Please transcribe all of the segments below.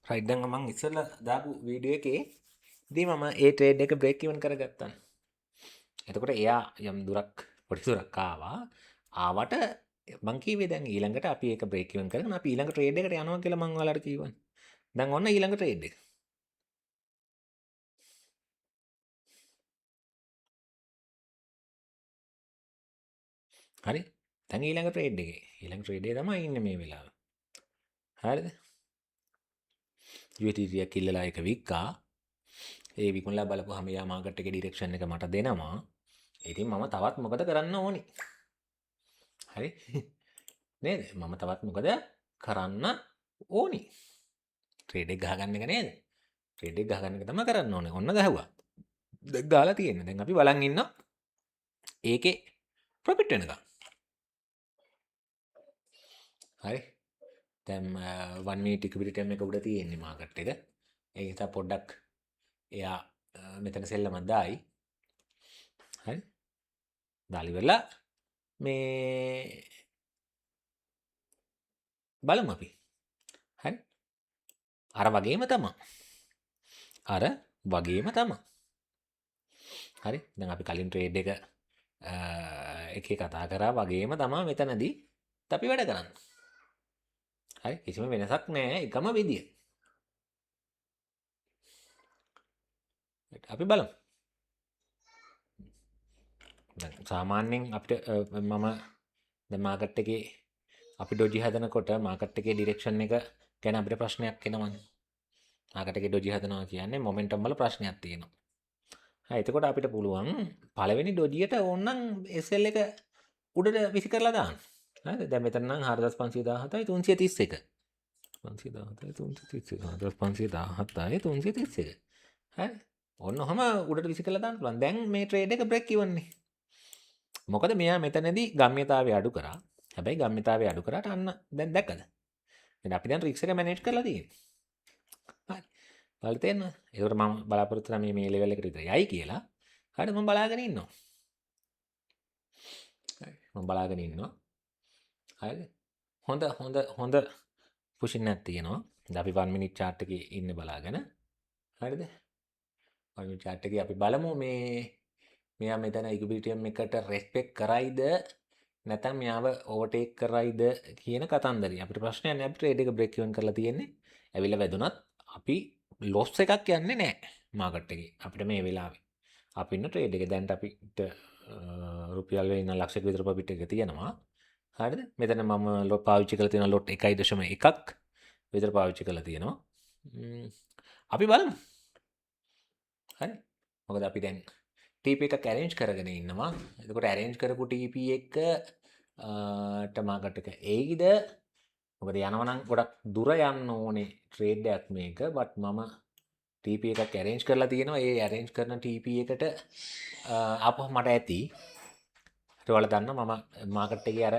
Right දැන් මම ඉස්සෙල්ලා දාපු වීඩියෝ එකේ ඉතින් මම ඒ ට්‍රේඩ් එක බ්‍රේක් ඉවන් කරගත්තා. එතකොට එයා යම් දුරක් පොඩි දුරක් ආවා. ආවට මං කිව්වේ දැන් ඊළඟට අපි ඒක බ්‍රේක් ඉවන් කරගෙන අපි ඊළඟ ට්‍රේඩ් එකට යනවා කියලා මං ඔයාලට කිව්වනේ. දැන් ඔන්න ඊළඟ ට්‍රේඩ් එක. හරි. දැන් ඊළඟ ට්‍රේඩ් එකේ. ඊළඟ ට්‍රේඩ් එකේ තමයි ඉන්නේ මේ වෙලාවේ. හරිද? USDT එක කිල්ලලා එක වික්කා. ඒ විකුණලා බලපුවාම යා මාකට් එකේ ඩිරෙක්ෂන් එක මට දෙනවා. ඉතින් මම තවත් මොකද කරන්න ඕනි? හරි. නේද? මම තවත් මොකද කරන්න ඕනි? ට්‍රේඩ් එක ගහගන්න එක නේද? ට්‍රේඩ් එක ගහගන්න එක තමයි කරන්න ඕනේ. ඔන්න ගහුවා. දැන් ගාලා තියෙන්නේ. දැන් අපි බලන් ඉන්නවා. ඒකේ ප්‍රොෆිට් වෙනකම්. හරි. දැන් 1 minute equity time එක උඩ තියෙන්නේ මාකට් එක. ඒ නිසා පොඩ්ඩක් එයා මෙතන සෙල්ලමක් දායි. හරි. දාලි වෙලා මේ බලමු අපි. හරි. අර වගේම තමයි. අර වගේම තමයි. හරි. දැන් අපි කලින් ට්‍රේඩ් එක එකේ කතා කරා වගේම තමයි මෙතනදී අපි වැඩ කරන්නේ. හරි. කිසිම වෙනසක් නැහැ. එකම විදිය. අපි බලමු. දැන් සාමාන්‍යයෙන් අපිට මම දැන් මාකට් එකේ අපි ඩොජි හදනකොට මාකට් එකේ ඩිරෙක්ෂන් එක ගැන අපිට ප්‍රශ්නයක් එනවනේ. මාකට් එකේ ඩොජි හදනවා කියන්නේ මොමන්ටම් වල ප්‍රශ්නයක් තියෙනවා. හරි. එතකොට අපිට පුළුවන් පළවෙනි ඩොජියට ඕනනම් SL එක උඩට විසි කරලා දාන්න. හරිද? දැන් මෙතන නම් 4517යි 331. 517යි 331. 4517යි 331. හරි. ඔන්න ඔහම උඩට විසි කරලා දාන්න පුළුවන්. දැන් මේ ට්‍රේඩ් එක බ්‍රේක් ඉවන්නේ. මොකද මෙයා මෙතනදී ගම්ම්‍යතාවය අඩු කරා. හැබැයි ගම්ම්‍යතාවය අඩු කරාට අන්න දැන් දැක්කද? දැන් අපි දැන් රිස්ක් එක මැනේජ් කරලා තියෙන්නේ. හරි. බලලා තේරෙනවද? ඒකට මම බලාපොරොත්තු වෙනා මේ ලෙවල් එකට විතර යයි කියලා. හරි මම බලාගෙන ඉන්නවා. හරි. මම බලාගෙන ඉන්නවා. හරිද? හොඳ පුෂින් එකක් තියෙනවා. දැන් අපි 1 minute chart එකේ ඉන්නේ බලාගෙන. හරිද? 1 minute chart එකේ අපි බලමු මෙයා මෙතන ඉක්විබිලිටියම් එකට රෙස්පෙක්ට් කරයිද නැත්නම් මෙයාව ඕවර්ටේක් කරයිද කියන කතන්දරය. අපිට ප්‍රශ්නයක් නෑ. අපි ට්‍රේඩ් එක බ්‍රේක් ඉවන් කරලා තියෙන්නේ. ඇවිල්ලා වැදුනත් අපි ලොස් එකක් යන්නේ නෑ මාකට් එකේ. අපිට මේ වෙලාවේ. අපි ඉන්න ට්‍රේඩ් එකේ දැන් අපිට රුපියල් වෙන ලක්ෂයක විතර ප්‍රොෆිට් එක තියෙනවා. හරිද? මෙතන මම පාවිච්චි කරලා තියෙන ලොට් 1.1ක් විතර පාවිච්චි කරලා තියෙනවා. අපි බලමු. හරි. මොකද අපි දැන් TP එකක් arrange කරගෙන ඉන්නවා. එතකොට arrange කරපු TP එක මාකට් එක එයිද? මොකද යනවා නම් ගොඩක් දුර යන්න ඕනේ ට්‍රේඩ් එකක් මේක. බට් මම TP එකක් arrange කරලා තියෙනවා. ඒ arrange කරන TP එකට ආපහු මට ඇති. ඒත් ඔයාලා දන්නවා මම මාකට් එකේ අර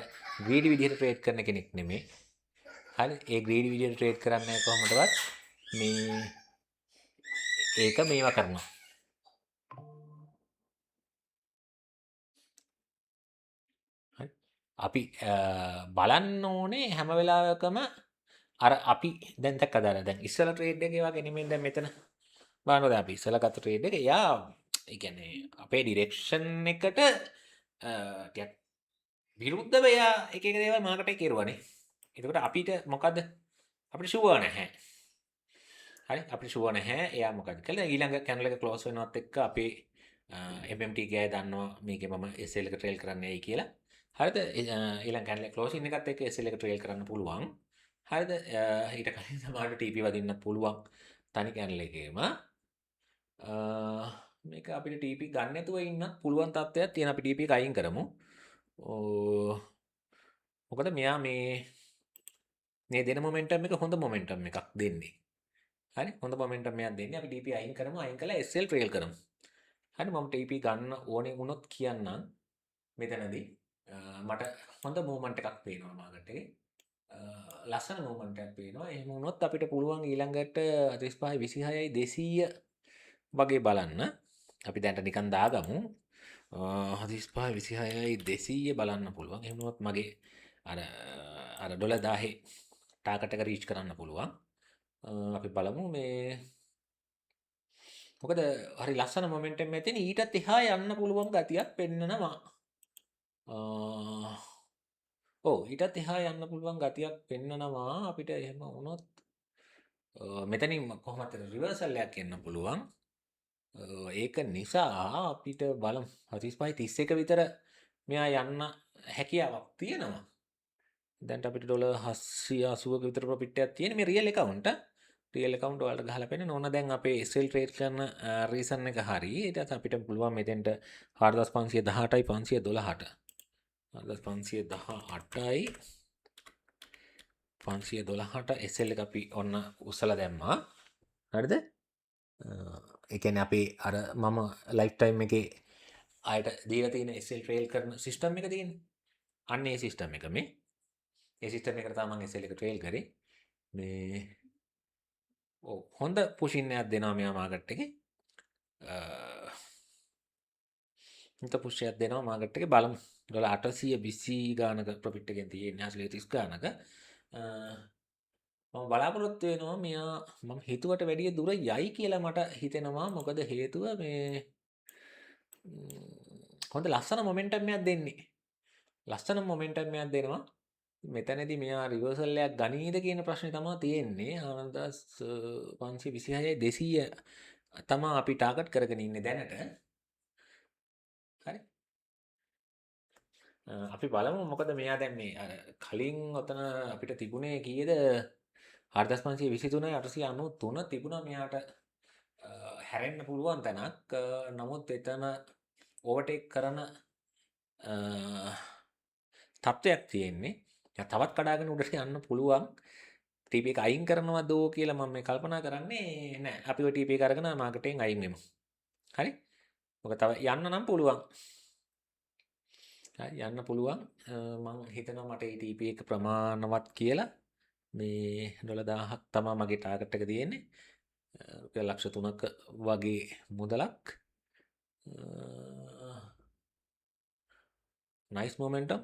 greedy විදිහට ට්‍රේඩ් කරන කෙනෙක් නෙමෙයි. හරි. ඒ greedy විදිහට ට්‍රේඩ් කරන්නේ නැහැ කොහොමදවත්. මේ ඒක මේවා කරනවා. හරි. අපි බලන්න ඕනේ හැම වෙලාවකම අර අපි දැන් දැක්කද අර දැන් ඉස්සලා ට්‍රේඩ් එකේ වගේ නෙමෙයි දැන් මෙතන බලන්නකෝ දැන් අපි ඉස්සලා ගත්ත ට්‍රේඩ් එක යා ඒ කියන්නේ අපේ ඩිරෙක්ෂන් එකට ටිකක් විරුද්ධව එයා එක එක දේවල් මාකට් එකේ කෙරුවානේ. එතකොට අපිට මොකද අපිට ෂුවර් නැහැ. හරි අපිට ෂුවර් නැහැ එයා මොකද කියලා ඊළඟ කැනල් එක ක්ලෝස් වෙනවත් එක්ක අපේ MMT ගෑ දන්නවා මේකේ මම SL එක ට්‍රේල් කරන්න යයි කියලා. හරිද? ඊළඟ කැනල් එක ක්ලෝසින් එකත් එක්ක SL එක ට්‍රේල් කරන්න පුළුවන්. හරිද? ඊට කලින් සමහරට TP වදින්නත් පුළුවන්. තනි කැනල් එකේම මේක අපිට TP ගන්න නැතුව ඉන්නත් පුළුවන් තත්ත්වයක් තියෙන අපි TP එක අයින් කරමු. මොකද මෙයා මේ දෙන මොමන්ටම් එක හොඳ මොමන්ටම් එකක් දෙන්නේ. හරි හොඳ මොමන්ටම් එකක් දෙන්නේ. අපි TP අයින් කරමු. අයින් කළා SL ට්‍රේල් කරමු. හරි මම TP ගන්න ඕනේ වුණොත් කියන්නම් මෙතනදී මට හොඳ මූවමන්ට් එකක් පේනවා මාකට් එකේ. ලස්සන මූවමන්ට් එකක් පේනවා. එහෙම වුණොත් අපිට පුළුවන් ඊළඟට 35 26යි 200 වගේ බලන්න. අපි දැන්ට නිකන් දාගමු. 35 26යි 200 බලන්න පුළුවන්. එහෙම වුණොත් මගේ අර ඩොලර් 1000 ටාගට් එක රීච් කරන්න පුළුවන්. අපි බලමු මේ මොකද හරි ලස්සන මොමන්ටම් එකක් තියෙන ඊටත් එහා යන්න පුළුවන් ගතියක් පෙන්නනවා. ඔව් ඊටත් එහා යන්න පුළුවන් ගතියක් පෙන්නනවා අපිට එහෙම වුණොත් මෙතනින් කොහොමද රිවර්සල් එකක් එන්න පුළුවන්. ඒක නිසා අපිට බලමු 35 31 විතර මෙයා යන්න හැකියාවක් තියෙනවා. දැන්ට අපිට ඩොලර් 780ක විතර ප්‍රොෆිට් එකක් තියෙන මේ රියල් account වලට ගහලා පෙන්නන ඕන දැන් අපේ SL ට්‍රේඩ් කරන රීසන් එක හරි ඊට අපිට පුළුවන් මෙතෙන්ට 4518යි 512ට 4518යි 512ට SL එක අපි ඔන්න උස්සලා දැම්මා. හරිද? ඒ කියන්නේ අපි අර මම ලයිෆ් ටයිම් එකේ ආයට දීලා තියෙන SL ට්‍රේල් කරන සිස්ටම් එක තියෙන්නේ. අන්න ඒ සිස්ටම් එක මේ. ඒ සිස්ටම් එකට තමයි මම SL එක ට්‍රේල් කරේ. මේ ඔව් හොඳ පුෂින් එකක් දෙනවා මෙයා මාකට් එකේ. හිත පුෂ් එකක් දෙනවා මාකට් එකේ බලමු. ඩොලර් 820 ගානක ප්‍රොෆිට් එකෙන් තියෙන්නේ 830 ගානක. මම බලාපොරොත්තු වෙනවා මෙයා මම හිතුවට වැඩිය දුර යයි කියලා මට හිතෙනවා. මොකද හේතුව මේ හොඳ ලස්සන මොමන්ටම් එකක් දෙන්නේ. ලස්සන මොමන්ටම් එකක් දෙනවා. මෙතනදී මෙයා රිවර්සල් එකක් ගනීද කියන ප්‍රශ්නේ තමයි තියෙන්නේ. 4526යි 200 තමයි අපි ටාගට් කරගෙන ඉන්නේ දැනට. හරි. අපි බලමු මොකද මෙයා දැන් මේ අර කලින් ඔතන අපිට තිබුණේ කීයද 4523යි 893 තිබුණා මෙයාට හැරෙන්න පුළුවන් තැනක්. නමුත් එතන ඕවර්ටේක් කරන තත්ත්වයක් තියෙන්නේ. තවත් කඩාගෙන උඩට යන්න පුළුවන්. TP එක අයින් කරනවද කියලා මම මේ කල්පනා කරන්නේ නැහැ. අපි ඔය TP එක අරගෙන මාකට් එකෙන් අයින් වෙමු. හරි? මොකද තව යන්න නම් පුළුවන්. හරි යන්න පුළුවන්. මම හිතනවා මට ඒ TP එක ප්‍රමාණවත් කියලා. මේ ඩොලර් 1000ක් තමයි මගේ ටාගට් එක තියෙන්නේ. රුපියල් ලක්ෂ 3ක වගේ මුදලක්. nice momentum.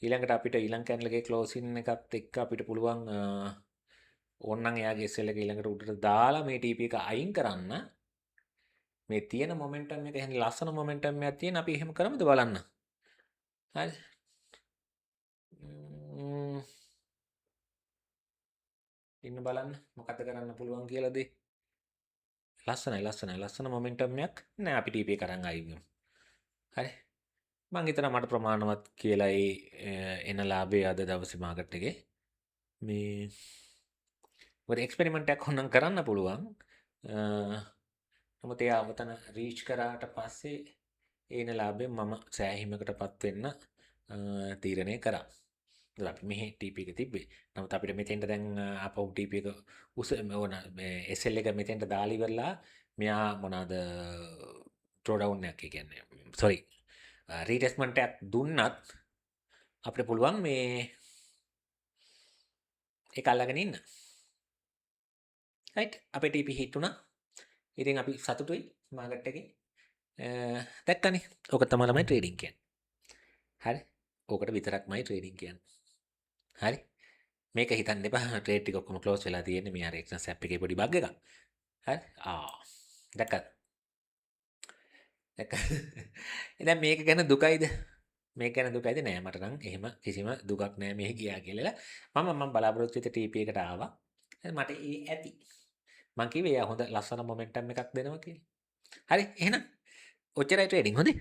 ඊළඟට අපිට ඊළඟ කැන්ඩල් එකේ ක්ලෝසින් එකත් එක්ක අපිට පුළුවන් ඕනනම් එයාගේ SL එක ඊළඟට උඩට දාලා මේ TP එක අයින් කරන්න. මේ තියෙන මොමන්ටම් එක එහෙනම් ලස්සන මොමන්ටම් එකක් තියෙන අපි එහෙම කරමුද බලන්න. හරි. ඉන්න බලන්න මොකද කරන්න පුළුවන් කියලාද? ලස්සන මොමන්ටම් එකක් නෑ අපි TP එක අරන් අයින් වෙමු. හරි. මං හිතනවා මට ප්‍රමාණවත් කියලා එන ලාභය අද දවසේ මාකට් එකේ මේ මොකද එක්ස්පෙරිමන්ට් එකක් ඕනනම් කරන්න පුළුවන්. නමුත් ඒ අවතන රීච් කරාට පස්සේ එන ලාභයෙන් මම සෑහීමකටපත් වෙන්න තීරණය කරා. අපි මෙහි TP එක තිබ්බේ. නමුත් අපිට මෙතෙන්ට දැන් අපව TP එක ඕන SL එක මෙතෙන්ට දාලා ඉවරලා මෙයා මොනවාද ඩ්‍රෝඩවුන් එකක් කියන්නේ. sorry රීටෙස්ට්මන්ට් එකක් දුන්නත් අපිට පුළුවන් මේ ඒක අල්ලගෙන ඉන්න. right අපේ TP හිට් උනා. ඉතින් අපි සතුටුයි මාකට් එකේ. දැක්කනේ. ඕක තමයි ට්‍රේඩින් කියන්නේ. හරි. ඕකට විතරක්මයි ට්‍රේඩින් කියන්නේ. හරි. මේක හිතන්න එපා ට්‍රේඩ් ටික ඔක්කොම ක්ලෝස් වෙලා තියෙන්නේ මේ අර එක්සස් ඇප් එකේ පොඩි බග් එකක්. හරි. දැක්කද? දැන් මේක ගැන දුකයිද? මේක ගැන දුකයිද නෑ මට නම් එහෙම කිසිම දුකක් නෑ මේ ගියා කියලා. මම බලාපොරොත්තු වෙච්ච TP එකට ආවා. මට ඒ ඇති. මං කිව්වේ එයා හොඳ ලස්සන මොමන්ටම් එකක් දෙනවා කියලා. හරි එහෙනම් ඔච්චරයි ට්‍රේඩින් හොඳේ.